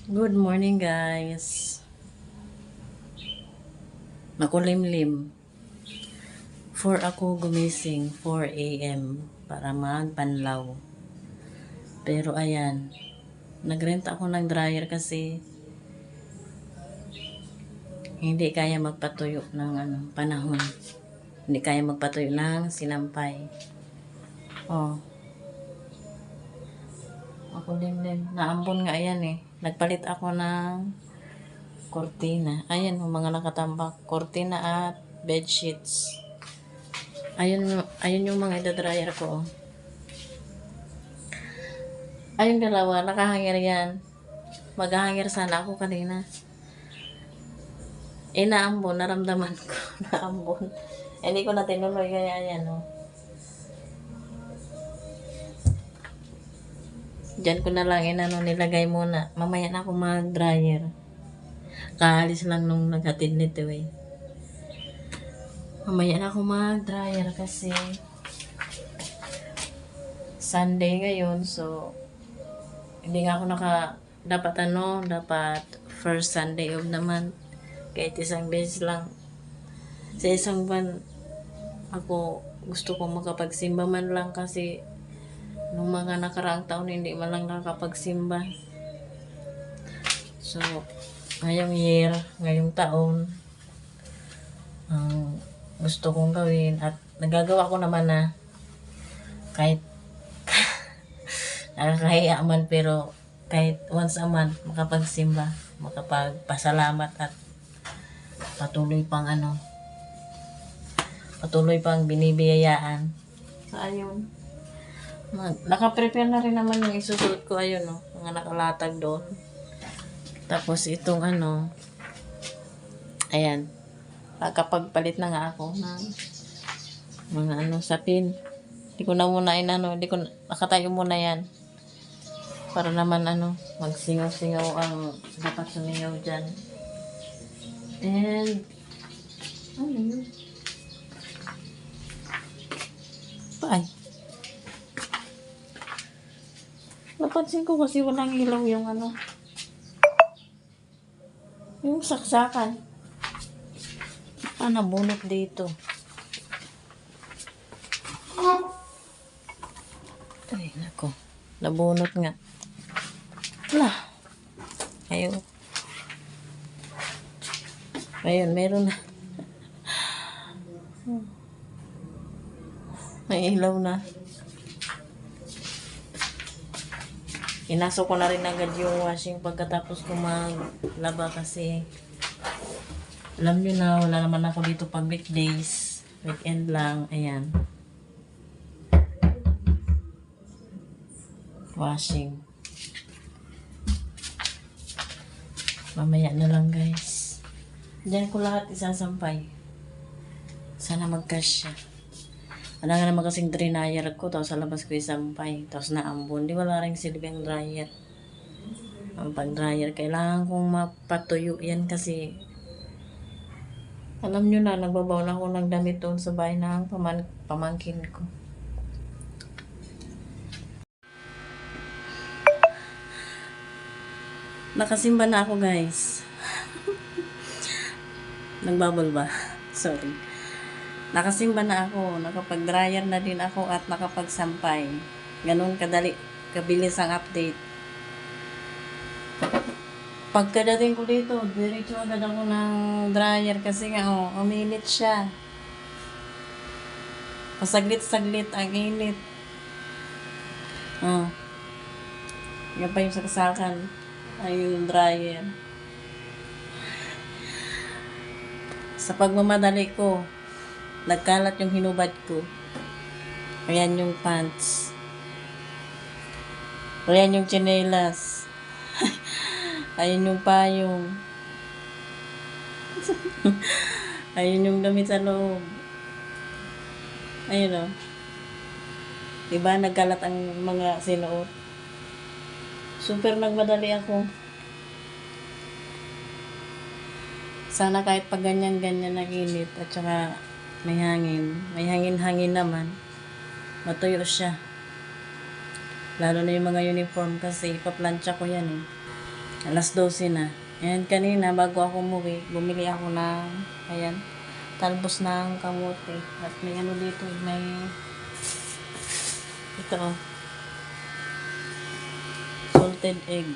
Good morning, guys. Makulimlim. 4 ako gumising, 4 a.m. para magpanlaw. Pero ayan, nagrenta ako ng dryer kasi hindi kaya magpatuyo ng panahon. Hindi kaya magpatuyo ng sinampay. Oh, makulimlim. Naambon nga ayan eh. Nagpalit ako ng kortina. Ayan, mga nakatambak. Kortina at bedsheets. Ayun yung mga dryer ko. Oh. Ayun dalawa, nakahangir yan. Maghahangir sana ako kanina. Naambon, naramdaman ko. Naambon. Hindi ko na tinuloy, kaya ayan o. Diyan ko na lang nilagay muna. Mamaya na ako mag-dryer. Kaalis lang nung naghatid nito eh. Mamaya na ako mag-dryer kasi Sunday ngayon, so hindi nga ako dapat first Sunday of the month. Kahit isang beses lang. Sa isang buwan, ako gusto kong makapagsimba man lang kasi nung mga nakaraang taon hindi man lang nakapagsimba. So, ngayong taon, ang gusto kong gawin at nagagawa ko naman na kahit nakakahiya man pero kahit once a month makapagsimba, makapagpasalamat at patuloy pang binibiyayaan. So, ayun. Naka-prepare na rin naman yung isusuot ko. Ayun, no? Mga nakalatag doon. Tapos, itong ayan. Nakapagpalit na nga ako ng mga sapin. Hindi ko na muna hindi ko nakatayo muna yan. Para naman magsingaw-singaw ang dapat sumingaw dyan. And, ano yun? Ay. Napansin ko kasi walang ilaw yung yung saksakan. Nabunot dito. Ay, nako. Nabunot nga. Wala. Ayun, meron na. May ilaw na. Inasok ko na rin agad yung washing pagkatapos ko maglaba kasi alam nyo na, wala naman ako dito pag weekdays. Weekend lang. Ayan. Washing. Mamaya na lang, guys. Diyan ko lahat isasampay. Sana mag-cash siya. Wala nga naman kasing dryer ko. Tapos sa labas ko isampay. Tapos naambon. Di wala rin silbing dryer. Ang pag-dryer, kailangan kong mapatuyo yan kasi alam nyo na, nagbabaw na ako ng damit doon sa bahay ng pamangkin ko. Nakasimba na ako, guys. Nagbabol ba? Sorry. Nakasimba na ako. Nakapag-dryer na din ako at nakapagsampay. Ganun kabilis ang update. Pagkadating ko dito, diretso agad ako ng dryer kasi nga, uminit siya. Pasaglit-saglit ang init. Yan pa yung saksakan. Ayun yung dryer. Sa pagmamadali ko, nagkalat yung hinubad ko. Ayan yung pants. Ayan yung tsinelas. Ayun yung payong. Ayun yung damit sa loob. Ayun o. Diba nagkalat ang mga sinuot? Super nagmadali ako. Sana kahit pag ganyan-ganyan naginit at saka may hangin. May hangin-hangin naman. Matuyo siya. Lalo na yung mga uniform kasi ipaplansya ko yan eh. Alas 12 na. And kanina, bago ako umuwi, bumili ako ng, ayan, talbos ng kamote. At may ano dito, may, ito oh, salted egg.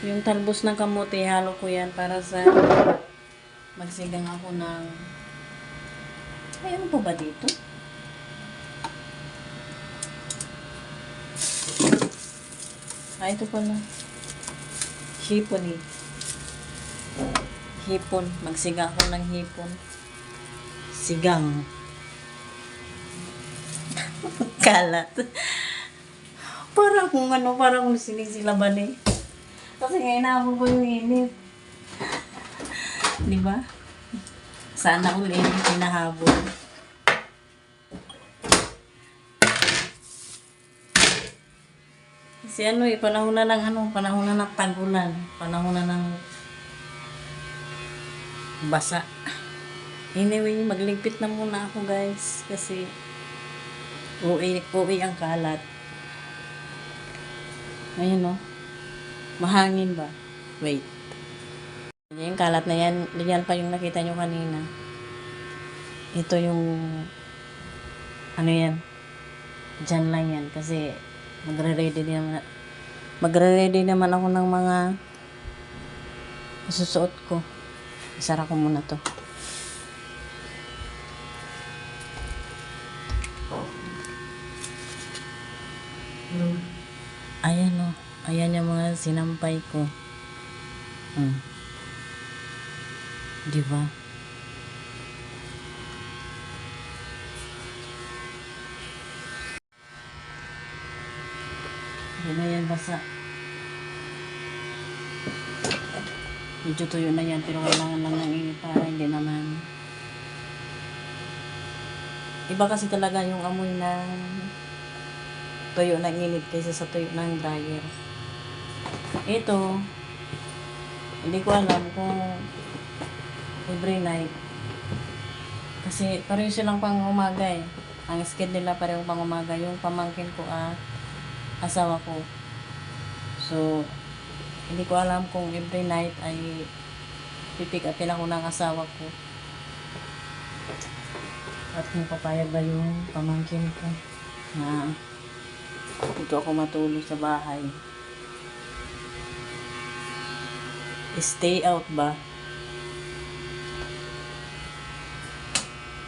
Yung talbos ng kamote, halo ko yan para sa magsigang ako ng, ay ano po ba dito? Ah, ito pala. Hipon eh. Hipon. Magsigang ako ng hipon. Sigang. Kalat. Parang kung ano, parang kung sinisilaban eh. Kasi ngayon ako ko yung init. Diba? Sana all init hinahabol. Kasi ano eh, panahon na ng ano, panahon na ng tagulan. Panahon na ng basa. Anyway, magligpit na muna ako guys. Kasi uwi ang kalat. Ayun no. Mahangin ba? Wait. Yung kalat na yan, yan pa yung nakita nyo kanina. Ito yung ano yan. Diyan lang yan. Kasi magre-ready naman ako ng mga susuot ko. Isara ko muna to. Ayan o. Ayan yung mga sinampay ko. Diba? Hindi na yan basa. Medyo tuyo na yan pero kailangan lang ng init para hindi naman. Iba kasi talaga yung amoy ng tuyo na init kaysa sa tuyo ng dryer. Ito, hindi ko alam kung every night. Kasi pareho silang pang umaga eh. Ang schedule nila pareho pang umaga. Yung pamangkin ko asawa ko. So, hindi ko alam kung every night ay pipick upin ako ng asawa ko. At kung papayag ba yung pamangkin ko na dito ako matulog sa bahay. Stay out ba?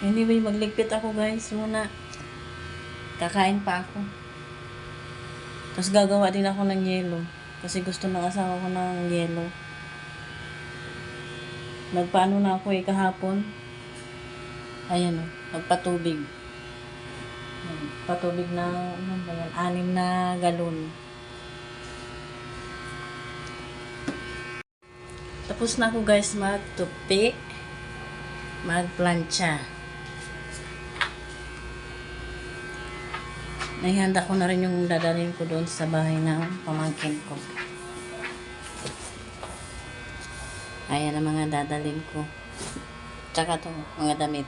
Anyway, magligpit ako guys muna. Kakain pa ako. Tapos gagawa din ako ng yelo. Kasi gusto ng asawa ko ng yelo. Nagpaano na ako kahapon. Ayan o, nagpatubig. Patubig na, ano ba yan? 6 na galon. Tapos na ako guys magtupi. Magplancha. Naihanda ko na rin yung dadalhin ko doon sa bahay ng pamangkin ko. Ayan ang mga dadalhin ko. Tsaka to, mga damit.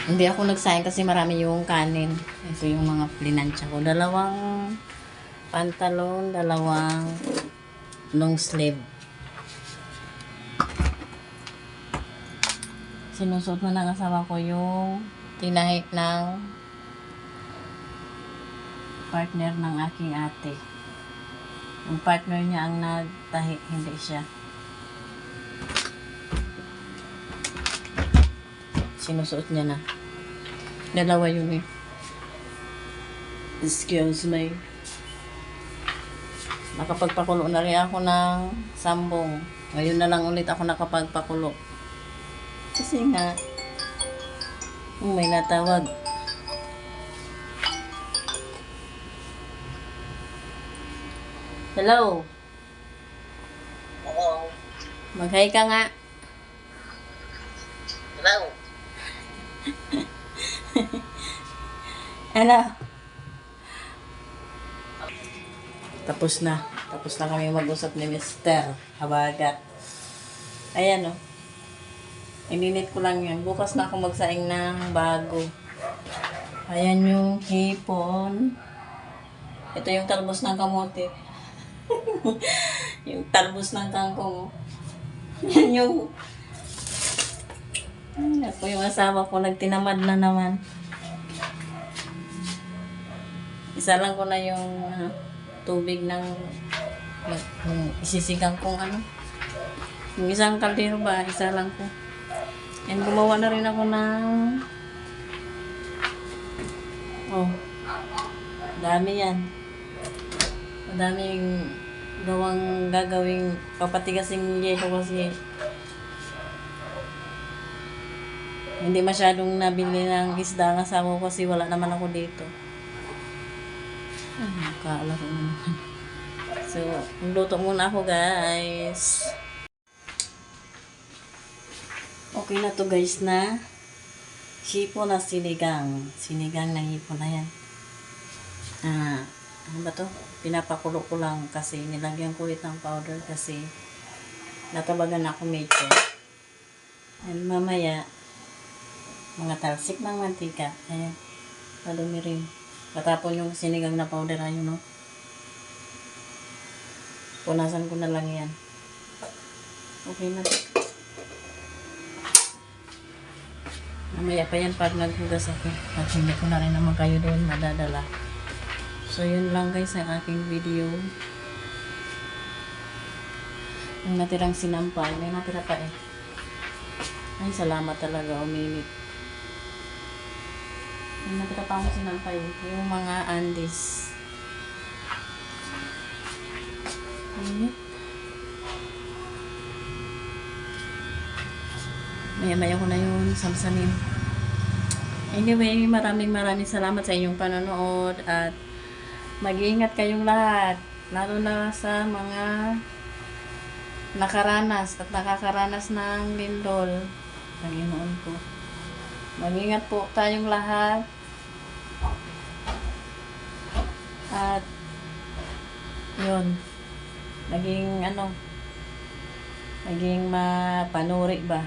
Hindi ako nagsayang kasi marami yung kanin. Ito yung mga plinansya ko. 2 pantalon, 2 long sleeve. Sinusuot na ng asawa ko yung tinahik ng partner ng aking ate. Yung partner niya ang nagtahi, hindi siya. Sinusuot niya na. 2 yun eh. Excuse me. Nakapagpakulo na rin ako ng sambong. Ngayon na lang ulit ako nakapagpakulo. Kasi nga, may natawag. Hello? Hello. Mag-hi ka nga. Hello. Ano? Tapos na. Tapos na kami mag-usap ni Mr. Habagat. Ayan, oh. Ininit ko lang yan. Bukas na ako magsaing ng bago. Ayan yung hipon. Ito yung talbos ng kamote. Yung talbos ng kangkong. Yan yung... Ako yung asawa ko nagtinamad na naman. Isa lang ko na yung tubig ng isisigang kong ano. Yung isang kaldero ba, isa lang ko. And gumawa na rin ako ng dami yan. Madaming gagawing papatigasing yelo kasi hindi masyadong nabili ng isda ng asawa ko kasi wala naman ako dito. Nakaalaro naman. So, magluto muna ako guys. Okay na to guys na hipon na sinigang. Sinigang na hipon na yan. Ano ba to? Pinapakulo ko lang kasi nilagyan ko ulit ng powder kasi natabagan ako medyo. And mamaya, mga talsik ng mantika. Ayan. Padumi rin. Patapon yung sinigang na powder. Ayun, no? Punasan ko na lang yan. Okay na. Mamaya pa yan pag naghugas ako. At hindi ko na rin naman kayo doon madadala. So, yun lang guys ang aking video. Yung natirang sinampay. May natira pa eh. Ay, salamat talaga. Uminit. Yung natira pa akong sinampay. Yung mga Andes. Uminit. Maya-maya ko na yun samsamin. Anyway, maraming salamat sa inyong panonood at mag-iingat kayong lahat. Lalo na sa mga nakaranas at nakakaranas ng lindol. Panginoon ko. Mag-iingat po tayong lahat. At yun. Naging mapanuri ba?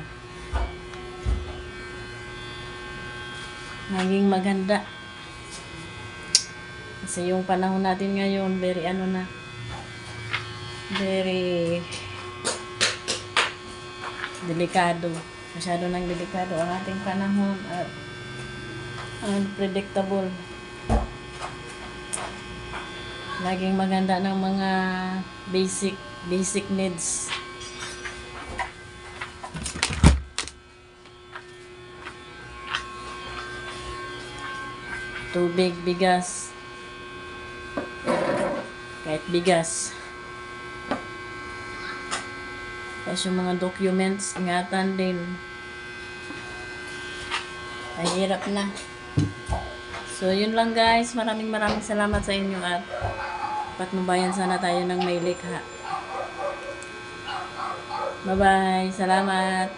Naging maganda. Kasi yung panahon natin ngayon, very very delikado. Masyado nang delikado ang ating panahon at unpredictable. Laging maganda ng mga basic needs. Tubig, bigas. Kahit bigas. Tapos yung mga documents, ingatan din. Mahirap na. So, yun lang guys. Maraming salamat sa inyo at patnubayan sana tayo ng may likha. Bye-bye. Salamat.